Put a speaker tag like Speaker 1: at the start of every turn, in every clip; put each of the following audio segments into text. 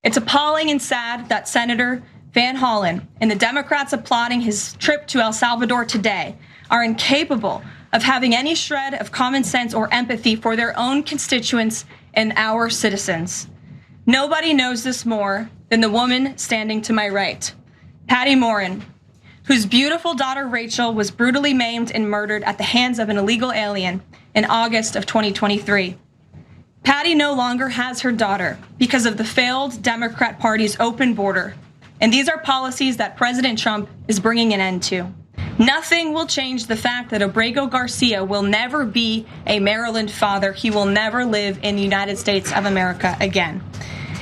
Speaker 1: It's appalling and sad that Senator Van Hollen and the Democrats applauding his trip to El Salvador today are incapable of having any shred of common sense or empathy for their own constituents and our citizens. Nobody knows this more than the woman standing to my right, Patty Morin, whose beautiful daughter Rachel was brutally maimed and murdered at the hands of an illegal alien in August of 2023. Patty no longer has her daughter because of the failed Democrat Party's open border. And these are policies that President Trump is bringing an end to. Nothing will change the fact that Abrego Garcia will never be a Maryland father. He will never live in the United States of America again.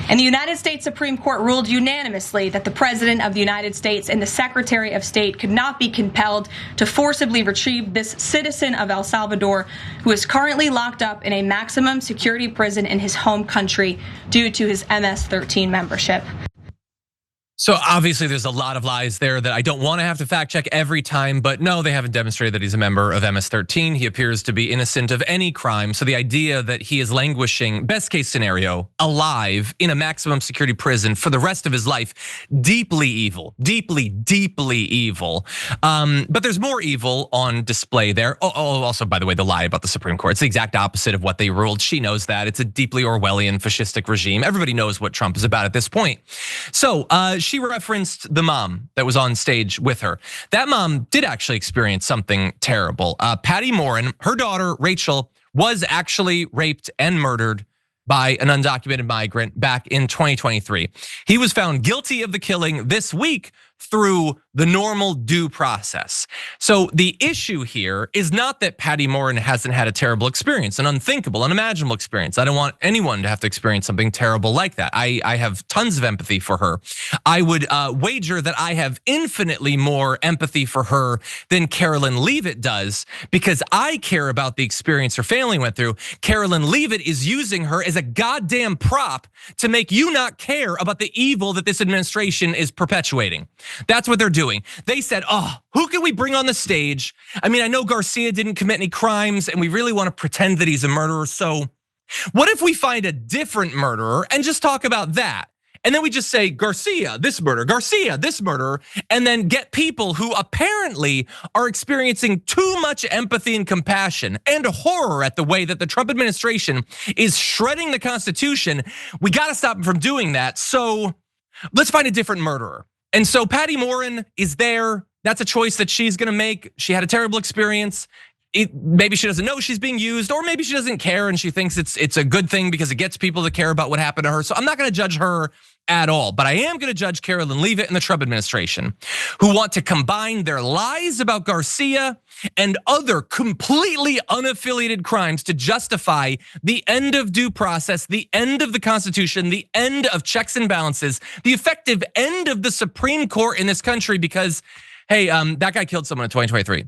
Speaker 1: And the United States Supreme Court ruled unanimously that the President of the United States and the Secretary of State could not be compelled to forcibly retrieve this citizen of El Salvador who is currently locked up in a maximum security prison in his home country due to his MS-13 membership.
Speaker 2: So obviously there's a lot of lies there that I don't want to have to fact check every time, but no, they haven't demonstrated that he's a member of MS-13. He appears to be innocent of any crime. So the idea that he is languishing, best case scenario, alive in a maximum security prison for the rest of his life, deeply evil, deeply, deeply evil. But there's more evil on display there. Also, by the way, the lie about the Supreme Court, it's the exact opposite of what they ruled. She knows that. It's a deeply Orwellian fascistic regime. Everybody knows what Trump is about at this point. So she referenced the mom that was on stage with her. That mom did actually experience something terrible. Patty Morin, her daughter, Rachel, was actually raped and murdered by an undocumented migrant back in 2023. He was found guilty of the killing this week through the normal due process. So the issue here is not that Patty Morin hasn't had a terrible experience, an unthinkable, unimaginable experience. I don't want anyone to have to experience something terrible like that. I have tons of empathy for her. I would wager that I have infinitely more empathy for her than Karoline Leavitt does, because I care about the experience her family went through. Karoline Leavitt is using her as a goddamn prop to make you not care about the evil that this administration is perpetuating. That's what they're doing. They said, who can we bring on the stage? I mean, I know Garcia didn't commit any crimes and we really want to pretend that he's a murderer. So what if we find a different murderer and just talk about that? And then we just say, Garcia, this murder, Garcia, this murderer, and then get people who apparently are experiencing too much empathy and compassion and horror at the way that the Trump administration is shredding the Constitution. We got to stop them from doing that. So let's find a different murderer. And so Patty Morin is there. That's a choice that she's gonna make. She had a terrible experience. Maybe she doesn't know she's being used, or maybe she doesn't care and she thinks it's a good thing because it gets people to care about what happened to her. So I'm not gonna judge her at all, but I am gonna judge Karoline Leavitt and the Trump administration, who want to combine their lies about Garcia and other completely unaffiliated crimes to justify the end of due process, the end of the Constitution, the end of checks and balances, the effective end of the Supreme Court in this country because, hey, that guy killed someone in 2023.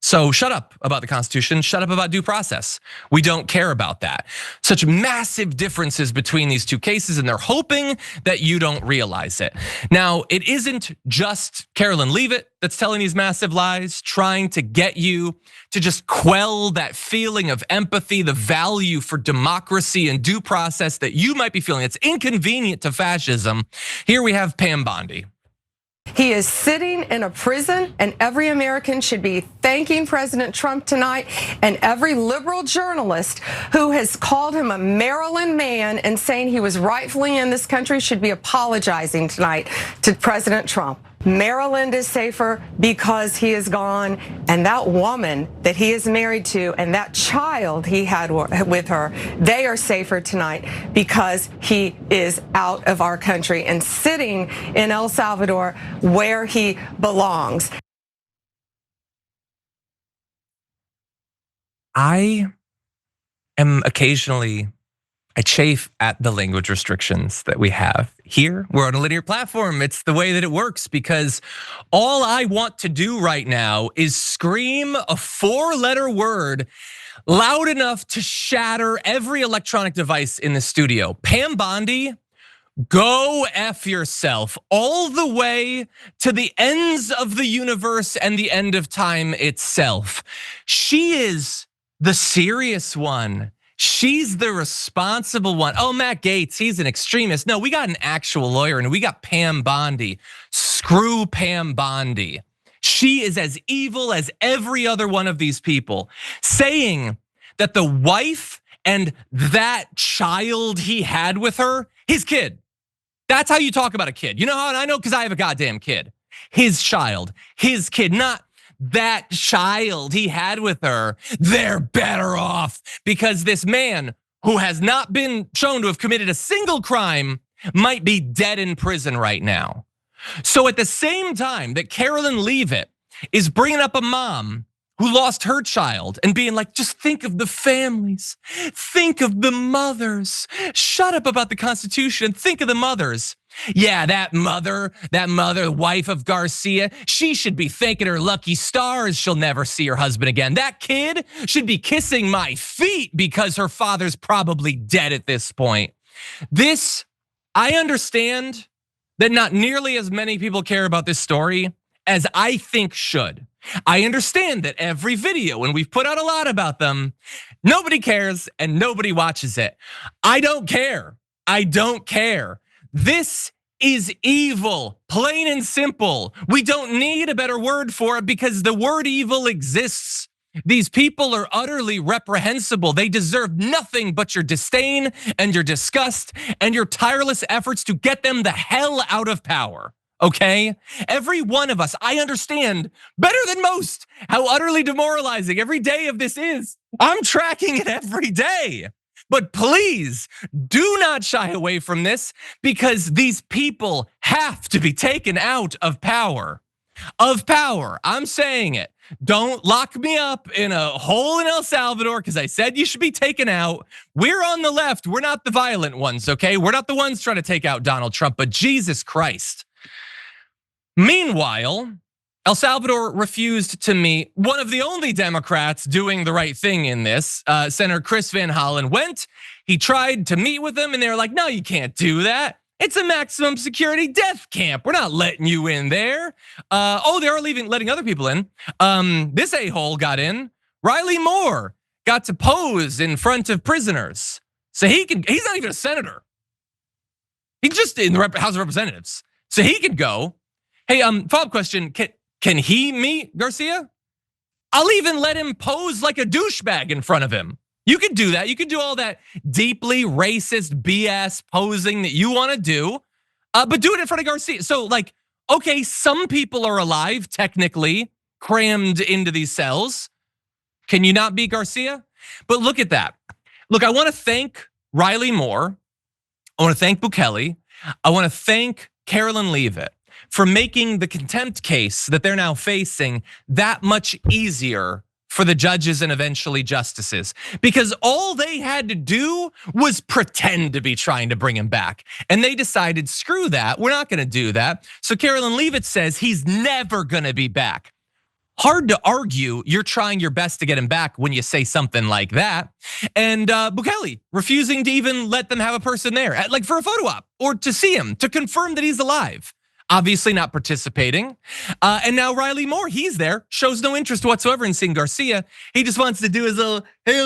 Speaker 2: So shut up about the Constitution, shut up about due process. We don't care about that. Such massive differences between these two cases, and they're hoping that you don't realize it. Now, it isn't just Karoline Leavitt that's telling these massive lies, trying to get you to just quell that feeling of empathy, the value for democracy and due process that you might be feeling. It's inconvenient to fascism. Here we have Pam Bondi.
Speaker 3: He is sitting in a prison, and every American should be thanking President Trump tonight, and every liberal journalist who has called him a Maryland man and saying he was rightfully in this country should be apologizing tonight to President Trump. Maryland is safer because he is gone, and that woman that he is married to and that child he had with her, they are safer tonight because he is out of our country and sitting in El Salvador where he belongs.
Speaker 2: I chafe at the language restrictions that we have here. We're on a linear platform. It's the way that it works because all I want to do right now is scream a 4-letter word loud enough to shatter every electronic device in the studio. Pam Bondi, go F yourself all the way to the ends of the universe and the end of time itself. She is the serious one. She's the responsible one. Oh, Matt Gaetz, he's an extremist. No, we got an actual lawyer and we got Pam Bondi. Screw Pam Bondi. She is as evil as every other one of these people, saying that the wife and that child he had with her, his kid. That's how you talk about a kid. You know how? And I know because I have a goddamn kid. His child, his kid, not that child he had with her. They're better off because this man who has not been shown to have committed a single crime might be dead in prison right now. So at the same time that Karoline Leavitt is bringing up a mom who lost her child and being like, just think of the families, think of the mothers, shut up about the Constitution, think of the mothers. Yeah, that mother, wife of Garcia, she should be thanking her lucky stars she'll never see her husband again. That kid should be kissing my feet because her father's probably dead at this point. This, I understand that not nearly as many people care about this story as I think should. I understand that every video, and we've put out a lot about them, nobody cares and nobody watches it. I don't care. I don't care. This is evil, plain and simple. We don't need a better word for it because the word evil exists. These people are utterly reprehensible. They deserve nothing but your disdain and your disgust and your tireless efforts to get them the hell out of power. Okay? Every one of us, I understand better than most how utterly demoralizing every day of this is. I'm tracking it every day. But please do not shy away from this because these people have to be taken out of power. Of power, I'm saying it. Don't lock me up in a hole in El Salvador because I said you should be taken out. We're on the left, we're not the violent ones, okay? We're not the ones trying to take out Donald Trump, but Jesus Christ. Meanwhile, El Salvador refused to meet one of the only Democrats doing the right thing in this. Senator Chris Van Hollen went, he tried to meet with them and they were like, no, you can't do that. It's a maximum security death camp. We're not letting you in there. They are letting other people in. This a-hole got in. Riley Moore got to pose in front of prisoners. So he's not even a senator. He's just in the House of Representatives. So he could go. Hey, follow-up question, can he meet Garcia? I'll even let him pose like a douchebag in front of him. You could do that. You could do all that deeply racist BS posing that you want to do, but do it in front of Garcia. So like, okay, some people are alive, technically, crammed into these cells. Can you not be Garcia? But look at that. Look, I want to thank Riley Moore. I want to thank Bukele. I want to thank Karoline Leavitt for making the contempt case that they're now facing that much easier for the judges and eventually justices. Because all they had to do was pretend to be trying to bring him back. And they decided, screw that, we're not gonna do that. So Karoline Leavitt says he's never gonna be back. Hard to argue you're trying your best to get him back when you say something like that. And Bukele refusing to even let them have a person there, like for a photo op or to see him, to confirm that he's alive. Obviously not participating. And now Riley Moore, he's there, shows no interest whatsoever in seeing Garcia. He just wants to do his little, hey,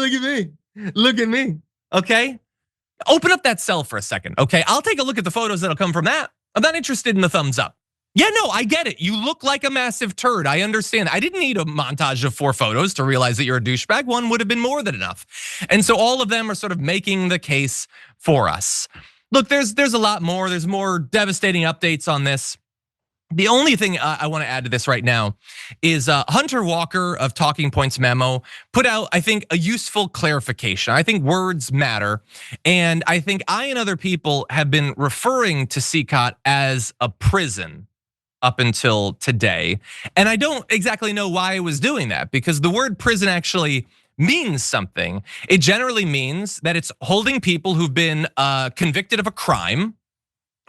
Speaker 2: look at me, okay? Open up that cell for a second, okay? I'll take a look at the photos that'll come from that. I'm not interested in the thumbs up. Yeah, no, I get it. You look like a massive turd. I understand. I didn't need a montage of 4 photos to realize that you're a douchebag. One would have been more than enough. And so all of them are sort of making the case for us. Look, there's a lot more. There's more devastating updates on this. The only thing I want to add to this right now is Hunter Walker of Talking Points Memo put out, I think, a useful clarification. I think words matter. And I think I and other people have been referring to CCOT as a prison up until today. And I don't exactly know why I was doing that because the word prison actually means something. It generally means that it's holding people who've been convicted of a crime,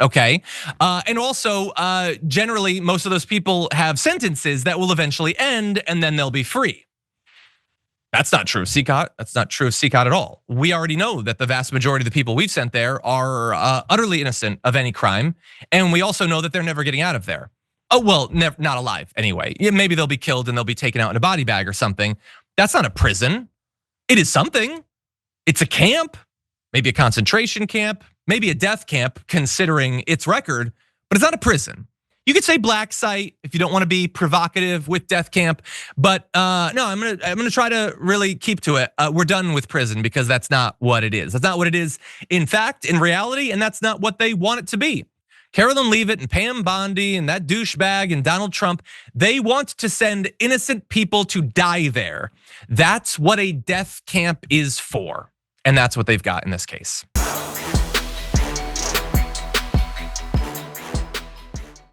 Speaker 2: okay? And also, generally, most of those people have sentences that will eventually end and then they'll be free. That's not true of CCOT. That's not true of CCOT at all. We already know that the vast majority of the people we've sent there are utterly innocent of any crime. And we also know that they're never getting out of there. Oh, well, not alive anyway. Maybe they'll be killed and they'll be taken out in a body bag or something. That's not a prison. It is something. It's a camp, maybe a concentration camp, maybe a death camp, considering its record, but it's not a prison. You could say black site if you don't want to be provocative with death camp, but no, I'm gonna try to really keep to it. We're done with prison because that's not what it is. That's not what it is, in fact, in reality, and that's not what they want it to be. Karoline Leavitt and Pam Bondi and that douchebag and Donald Trump, they want to send innocent people to die there. That's what a death camp is for, and that's what they've got in this case.